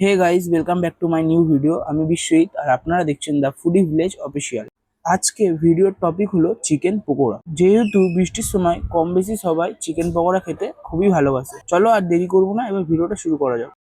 Hey guys, welcome back to my new video. আমি বিশ্বজিৎ আর আপনারা দেখছেন দ্য ফুডি ভিলেজ অফিসিয়াল। আজকে ভিডিওর টপিক হলো চিকেন পকোড়া। যেহেতু বৃষ্টির সময় কম বেশি সবাই চিকেন পকোড়া খেতে খুবই ভালোবাসে। চলো আর দেরি করবো না, এবার ভিডিওটা শুরু করা যাক।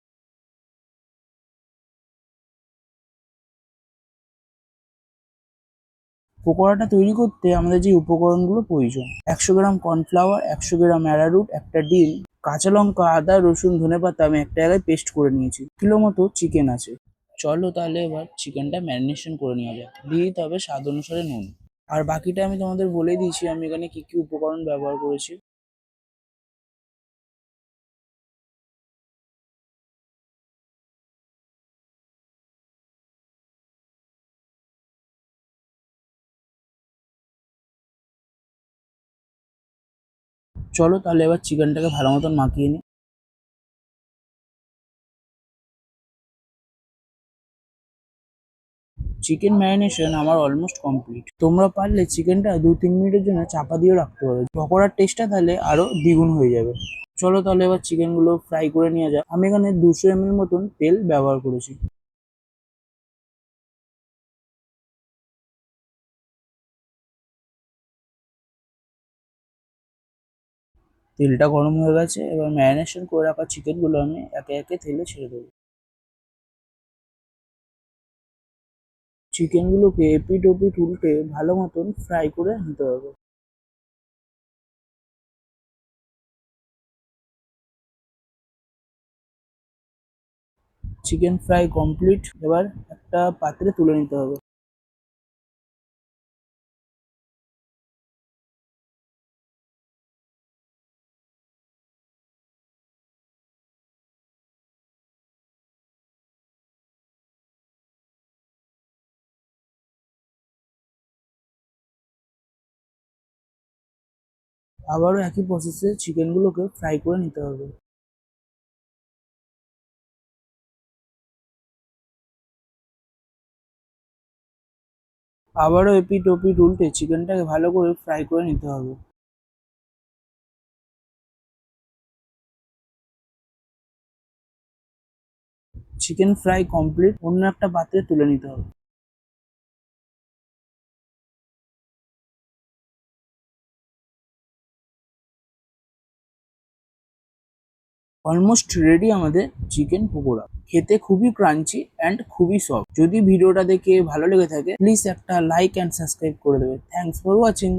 পকোড়াটা তৈরি করতে আমাদের যে উপকরণগুলো প্রয়োজন: 100 গ্রাম কর্নফ্লাওয়ার, 100 গ্রাম অ্যারারুট, একটা ডিম, কাঁচা লঙ্কা, আদা, রসুন, ধনেপাতা আমি একটা জায়গায় পেস্ট করে নিয়েছি, কিলো মতো চিকেন আছে। চলো তাহলে এবার চিকেনটা ম্যারিনেশন করে নেওয়া যাক। দিয়ে দিতে হবে স্বাদ অনুসারে নুন। আর বাকিটা আমি তোমাদের বলে দিয়েছি আমি এখানে কি কি উপকরণ ব্যবহার করেছি। চলো তাহলে এবার চিকেনটাকে ভালো মতন মাখিয়ে নিই। চিকেন ম্যারিনেশন আমার অলমোস্ট কমপ্লিট। তোমরা পারলে চিকেনটা 2-3 মিনিটের জন্য চাপা দিয়ে রাখতে পারো, পকোড়ার টেস্টটা তাহলে আরো দ্বিগুণ হয়ে যাবে। চলো তাহলে এবার চিকেনগুলো ফ্রাই করে নিয়ে যাক। আমি এখানে 200 ml মতন তেল ব্যবহার করেছি। তেলটা গরম হয়ে গেছে, এবার ম্যারিনেশন করে রাখা চিকেনগুলো আমি একে একে তেলে ছেড়ে দেবো। চিকেনগুলোকে এপিট ওপিট উল্টে ভালো মতন ফ্রাই করে নিতে হবে। চিকেন ফ্রাই কমপ্লিট, এবার একটা পাত্রে তুলে নিতে হবে। আবারও একই প্রসেসে চিকেনগুলোকে ফ্রাই করে নিতে হবে। আবারও এপিট ওপিট উল্টে চিকেনটাকে ভালো করে ফ্রাই করে নিতে হবে। চিকেন ফ্রাই কমপ্লিট, অন্য একটা পাত্রে তুলে নিতে হবে। অলমোস্ট রেডি আমাদের চিকেন পকোড়া। খেতে খুবই ক্রাঞ্চি অ্যান্ড খুবই সফট। যদি ভিডিওটা দেখে ভালো লেগে থাকে প্লিজ একটা লাইক অ্যান্ড সাবস্ক্রাইব করে দেবে। Thanks for watching.